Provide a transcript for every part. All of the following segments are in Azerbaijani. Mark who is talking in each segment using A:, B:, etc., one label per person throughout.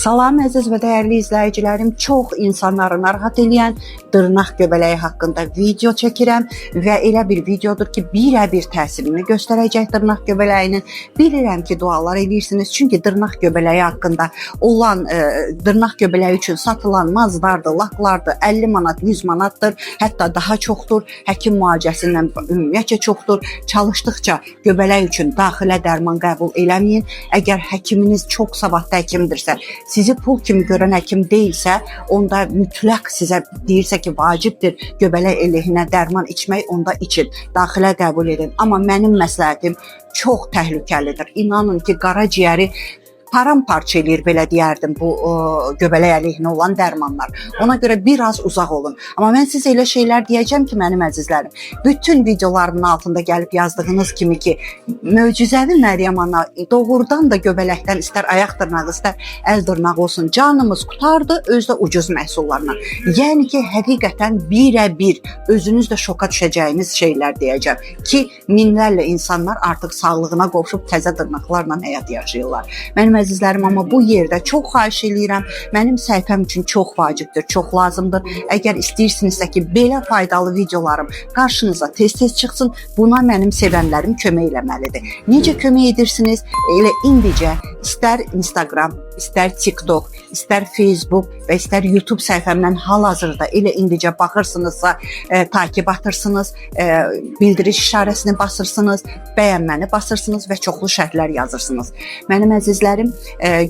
A: Salam əziz və dəyərli izləyicilərim, çox insanları narahat edən dırnaq göbələyi haqqında video çəkirəm və elə bir videodur ki, birə-bir təsirini göstərəcək dırnaq göbələyinin. Bilirəm ki, dualar edirsiniz, çünki dırnaq göbələyi haqqında olan, dırnaq göbələyi üçün satılan mazlardır, laklardır, 50 manat, 100 manatdır, hətta daha çoxdur, həkim müalicəsindən ümumiyyətcə çoxdur. Çalışdıqca göbələk üçün daxilə dərman qəbul eləməyin. Əgər həkiminiz çox savadlı həkimdirsə, sizi pul kimi görən həkim deyilsə, onda mütləq sizə deyirsə ki, vacibdir göbələk əleyhinə dərman içmək, onda için. Daxilə qəbul edin. Amma mənim məsləhətim çox təhlükəlidir. İnanın ki, qaraciyəri paramparça eləyir, belə deyərdim, bu göbələk əleyhinə olan dərmanlar. Ona görə biraz uzaq olun. Amma mən sizə elə şeylər deyəcəm ki, mənim əzizlərim, bütün videolarımın altında gəlib yazdığınız kimi ki, möcüzəvi Məryəm ana doğrudan da göbələkdən istər ayaq dırnağı, istər əl dırnağı olsun, canımız qutardı, özdə ucuz məhsullarla. Yəni ki, həqiqətən birə-bir özünüz də şoka düşəcəyiniz şeylər deyəcəm ki, minlərlə insanlar artıq sağlığına qovuşub təzə dırnaqlarla həyat yaşayırlar. Mənim əzizlərim, amma bu yerdə çox xahiş eləyirəm, mənim səhifəm üçün çox vacibdir, çox lazımdır. Əgər istəyirsinizsə ki, belə faydalı videolarım qarşınıza tez-tez çıxsın, buna mənim sevənlərim kömək eləməlidir. Necə kömək edirsiniz? Elə indicə istər Instagram, istər TikTok, istər Facebook və istər YouTube səhifəmdən hal-hazırda elə indicə baxırsınızsa, takib atırsınız, bildiriş işarəsini basırsınız, bəyənməni basırsınız və çoxlu şərhlər yazırsınız. Mənim əzizlərim,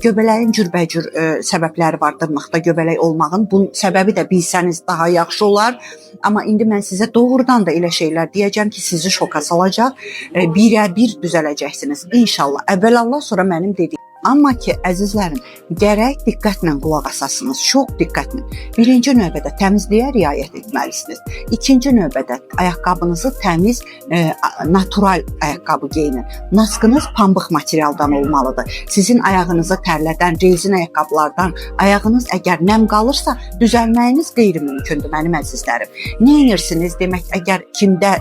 A: göbələyin cürbəcür səbəbləri var dırnaqda göbələk olmağın. Bunun səbəbi də bilsəniz daha yaxşı olar. Amma indi mən sizə doğrudan da elə şeylər deyəcəm ki, sizi şoka salacaq, birə-bir düzələcəksiniz. İnşallah. Əvvəlallah, sonra mənim dediyim. Amma ki, əzizlərim, gərək diqqətlə qulaq asasınız, çox diqqətlə. Birinci növbədə təmizliyə riayət etməlisiniz. İkinci növbədə ayaqqabınızı təmiz, natural ayaqqabı geyinin. Naskınız pambıq materialdan olmalıdır. Sizin ayağınızı tərlədən, rezin ayaqqabılardan ayağınız əgər nəm qalırsa, düzəlməyiniz qeyri-mümkündür mənim əzizlərim. Nə edirsiniz? Demək, əgər kimdə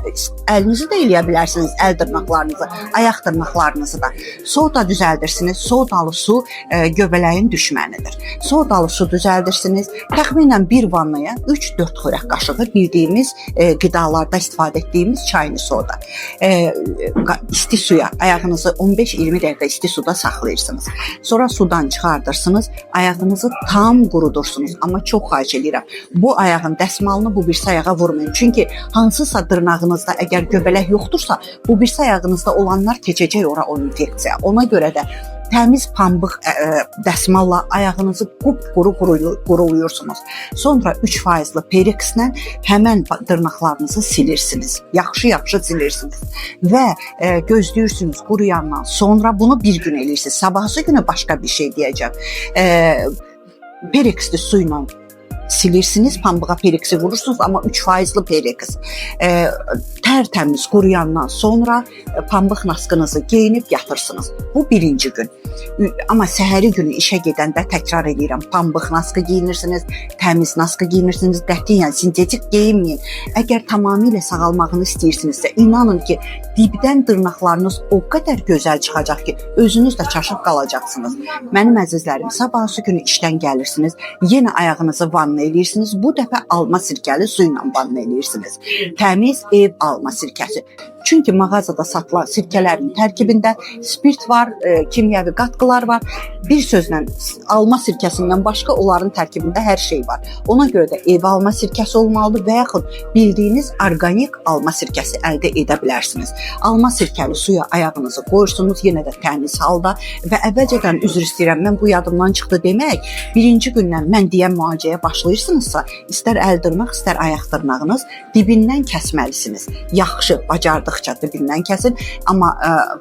A: əlinizi də eləyə bilərsiniz, əl dırnaqlarınızı, ayaq dırnaqlarınızı da. Soda düzəldirsiniz, sodalı su göbələyin düşmənidir. Sodalı su düzəldirsiniz. Təxminən bir vannaya 3-4 xörək qaşığı bildiyimiz qidalarda istifadə etdiyimiz çayını soda. İsti suya ayağınızı 15-20 dəqiqə isti suda saxlayırsınız. Sonra sudan çıxardırsınız, ayağınızı tam qurudursunuz. Amma çox xahiş edirəm, bu ayağın dəsmalını bu birisi ayağa vurmayın. Çünki hansısa dırnağınızda əgər göbələk yoxdursa, bu birisi ayağınızda olanlar keçəcək ora o infeksiya. Ona görə də təmiz pambıq dəsmalla ayağınızı qupquru quruluyursunuz. Sonra 3%-lı perikslə həmən dırnaqlarınızı silirsiniz. Yaxşı-yaxşı silirsiniz. Və gözləyirsiniz quruyandan sonra bunu bir gün eləyirsiniz. Sabahsı günü başqa bir şey deyəcəm. Periksli suyla silirsiniz, pambığa periksi vurursunuz, amma 3%-lı periks. Tərtəmiz quruyandan sonra pambıq naskınızı geyinib yatırsınız. Bu birinci gün. Amma səhəri günü işə gedəndə təkrar edirəm, pambıq naskı geyinirsiniz, təmiz naskı geyinirsiniz, qətiyyən sintetik geyinməyin. Əgər tamamilə sağalmağını istəyirsinizsə, inanın ki, dibdən dırnaqlarınız o qədər gözəl çıxacaq ki, özünüz də çaşıb qalacaqsınız. Mənim əzizlərim, sabahsı günü işdən gəlirsiniz, yenə ayağınızı vanna eləyirsiniz, bu dəfə alma sirkəli su ilə vanna eləyirsiniz. Təmiz ev alma sirkəsi. Çünki mağazada satılan sirkələrin tərkibində spirt var, kimyəvi qatqılar var. Bir sözlə, alma sirkəsindən başqa onların tərkibində hər şey var. Ona görə də ev alma sirkəsi olmalıdır və yaxud bildiyiniz organik alma sirkəsi əldə edə bilərsiniz. Alma sirkəli suya ayağınızı qoyursunuz, yenə də təmiz halda və əvvəlcədən üzr istəyirəm, mən bu yadımdan çıxdı demək, birinci gündən mən deyən müalicəyə başlayırsınızsa, istər əl dırnaq, istər ayaq dırnağınız dibindən kəsməlisiniz. Yaxşı, bacardıqca dibindən kəsin, amma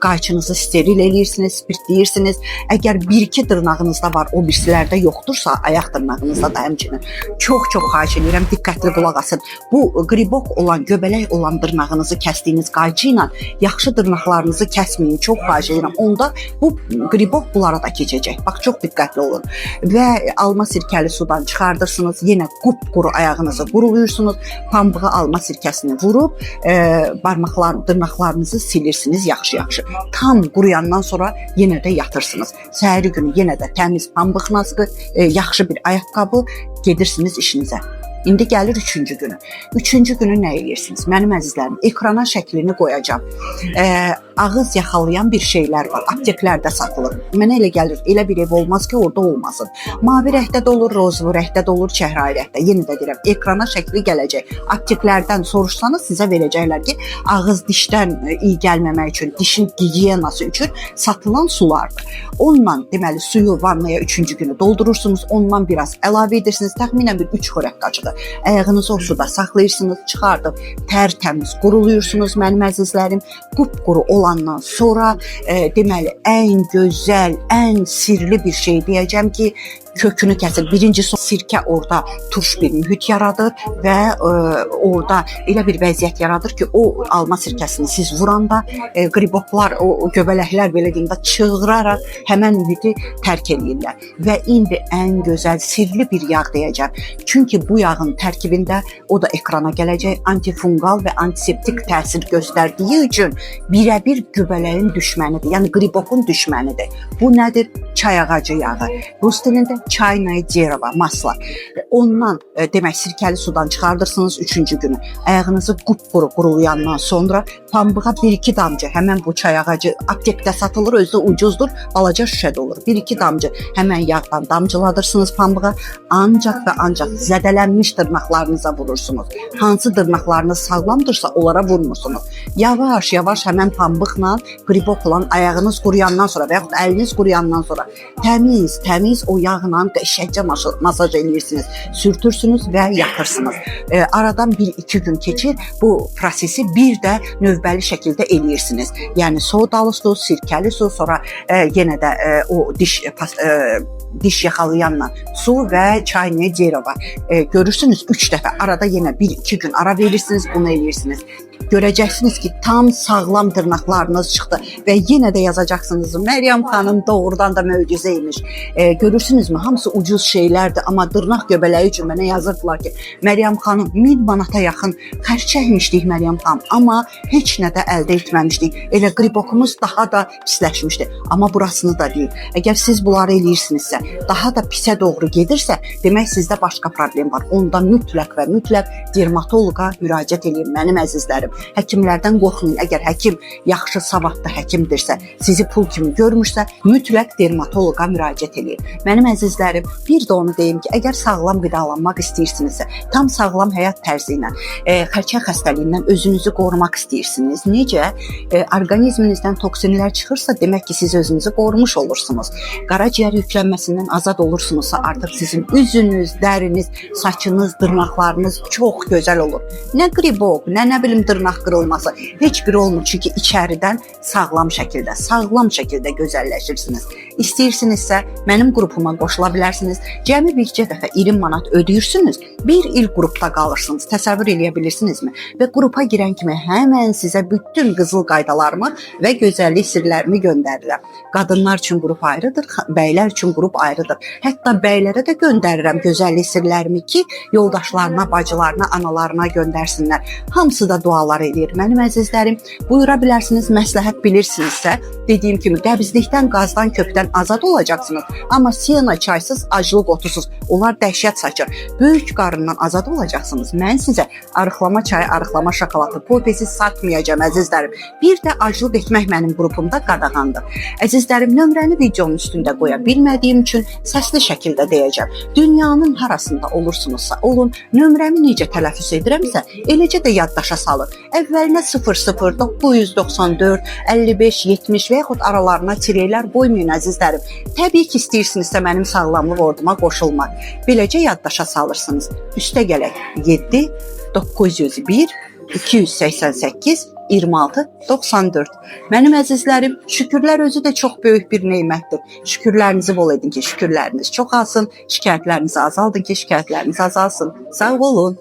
A: qayçınızı steril eləyirsiniz, spirtləyirsiniz. Əgər bir-iki dırnağınızda var, o birisilərdə yoxdursa, ayaq dırnağınızda da həmçinin çox-çox xahiş edirəm, diqqətli qulaq asın. Bu qribok olan, göbələk olan dırnağınızı kəsdiyiniz qayçı ilə yaxşı dırnaqlarınızı kəsməyin, çox xahiş edirəm. Onda bu qribok bunlara da keçəcək. Bax, çox diqqətli olun. Və alma sirkəli sudan çıxardırsınız, yenə qupquru ayağınızı quruluyursunuz, pambığı alma sirkəsini vurub, barmaqlarınızı dırnaqlarınızı silirsiniz yaxşı-yaxşı. Tam quruyandan sonra yenə də yatırsınız. Səhəri günü yenə də təmiz pambıq maskı, yaxşı bir ayaqqabı, gedirsiniz işinizə. İndi gəlir 3-cü günü. 3-cü günü nə edirsiniz? Mənim əzizlərim, ekrana şəklini qoyacağam. Ağız yaxalayan bir şeylər var. Apteklərdə satılır. Mənə elə gəlir, elə bir ev olmaz ki, orada olmasın. Mavi rəngdə də olur, rozlu rəngdə də olur, çəhrayı rəngdə. Yenə də deyirəm, ekrana şəkli gələcək. Apteklərdən soruşsanız sizə verəcəklər ki, ağız dişdən iyi gəlməmək üçün, dişin gigiyenası üçün satılan sulardır. Ondan deməli suyu vannaya 3-cü günü doldurursunuz, ondan biraz əlavə edirsiniz. Təxminən bir 3 xörək qaşığı. Ayağınızı o suda saxlayırsınız, çıxardıb tərtəmiz quruluyursunuz mənim əzizlərim. Qupquru olandan sonra deməli ən gözəl, ən sirli bir şey deyəcəm ki, kökünü kəsir. Birincisi sirkə orada turş bir mühit yaradır və orada elə bir vəziyyət yaradır ki, o alma sirkəsini siz vuranda qriboklar, o göbələklər belə deyim də çığıraraq həmən mühiti tərk edirlər. Və indi ən gözəl sirli bir yağ deyəcəm. Çünki bu yağın tərkibində o da ekrana gələcək antifungal və antiseptik təsir göstərdiyi üçün birəbir göbələyin düşmənidir. Yəni qribokun düşmənidir. Bu nədir? Çay ağacı yağı. Rus dilində çaynayi cerova, masla. Ondan demək sirkəli sudan çıxardırsınız 3-cü günü. Ayağınızı qupquru qurulayandan sonra pambığa 1-2 damcı, həmən bu çay ağacı aptekdə satılır, özü də ucuzdur, balaca şüşədə olur. 1-2 damcı həmən yağdan damcıladırsınız pambığa. Ancaq və ancaq zədələnmiş dırnaqlarınıza vurursunuz. Hansı dırnaqlarınız sağlamdırsa onlara vurmursunuz. Yavaş-yavaş həmən pambıqla qribok olan ayağınız quruyandan sonra və yaxud əliniz quruyandan sonra təmiz o yağla qəşəngcə masaj edirsiniz, sürtürsünüz və yatırsınız. Aradan 1-2 gün keçir, bu prosesi bir də növbəli şəkildə eləyirsiniz. Yəni sodalı su, sirkəli su, sonra yenə də o diş yaxalayanla su və çaynayi cerova. Görürsünüz 3 dəfə arada yenə 1-2 gün ara verirsiniz, bunu eləyirsiniz. Görəcəksiniz ki, tam sağlam dırnaqlarınız çıxdı və yenə də yazacaqsınız. Məryəm xanım doğrudan da möcüzə imiş. Görürsünüzmü? Hamısı ucuz şeylərdir, amma dırnaq göbələyi üçün mənə yazırdılar ki, Məryəm xanım 1000 manata yaxın xərc çəkmişdik Məryəm xanım, amma heç nə də əldə etməmişdik. Elə qribokumuz daha da pisləşmişdi. Amma burasını da deyim. Əgər siz bunları eləyirsinizsə, daha da pisə doğru gedirsə, demək sizdə başqa problem var. Onda mütləq və mütləq dermatoloqa müraciət edin mənim əzizlərim. Həkimlərdən qorxmayın. Əgər həkim yaxşı savadlı həkimdirsə, sizi pul kimi görmürsə, mütləq dermatoloqa müraciət edin. Mənim əzizlərim, bir də onu deyim ki, əgər sağlam qidalanmaq istəyirsinizsə, tam sağlam həyat tərzi ilə, xərçəng xəstəliyindən özünüzü qorumaq istəyirsiniz. Necə? Orqanizminizdən toksinlər çıxırsa, demək ki, siz özünüzü qorumuş olursunuz. Qaraciyər yüklənməsindən azad olursunuzsa, artıq sizin üzünüz, dəriniz, saçınız, dırnaqlarınız çox gözəl olur. Nə qribok, nə bilim dırnaq qırılması, heç biri olmur. Çünki içəridən sağlam şəkildə gözəlləşirsiniz. İstəyirsinizsə, mənim qrupuma qoşula bilərsiniz. Cəmi bircə dəfə 20 manat ödəyirsiniz, bir il qrupda qalırsınız. Təsəvvür eləyə bilirsinizmi? Və qrupa girən kimi həmən sizə bütün qızıl qaydalarımı və gözəllik sirlərimi göndərirəm. Qadınlar üçün qrup ayrıdır, bəylər üçün qrup ayrıdır. Hətta bəylərə də göndərirəm gözəllik sirlərimi ki, yoldaşlarına, bacılarına, analarına göndərsinlər. Hamısı da dualar edir. Mənim əzizlərim, buyura bilərsiniz, məsləhət bilirsinizsə, dediyim kimi qəbizlikdən, qazdan, kökdən azad olacaqsınız. Amma siyana çaysız, aclıq otusuz. Onlar dəhşət saçır. Böyük qarından azad olacaqsınız. Mən sizə arıqlama çayı, arıqlama şokoladı, popesi satmayacağım əzizlərim. Bir də aclıq etmək mənim qrupumda qadağandır. Əzizlərim, nömrəni videonun üstündə qoya bilmədiyim üçün səsli şəkildə deyəcəm. Dünyanın harasında olursunuzsa olun, nömrəmi necə tələffüz edirəmsə, eləcə də yaddaşa salın. Əvvəlinə 00 994 55 70 və yaxud aralarına tireylər qoymayın əzizlərim. Təbii ki, istəyirsinizsə mənim sağlamlıq orduma qoşulmaq. Beləcə yaddaşa salırsınız. Üstə gələk 7 901 288 26 94. Mənim əzizlərim, şükürlər özü də çox böyük bir nemətdir. Şükürlərinizi bol edin ki, şükürləriniz çoxalsın, şikayətlərinizi azaldın ki, şikayətləriniz azalsın. Sağ olun.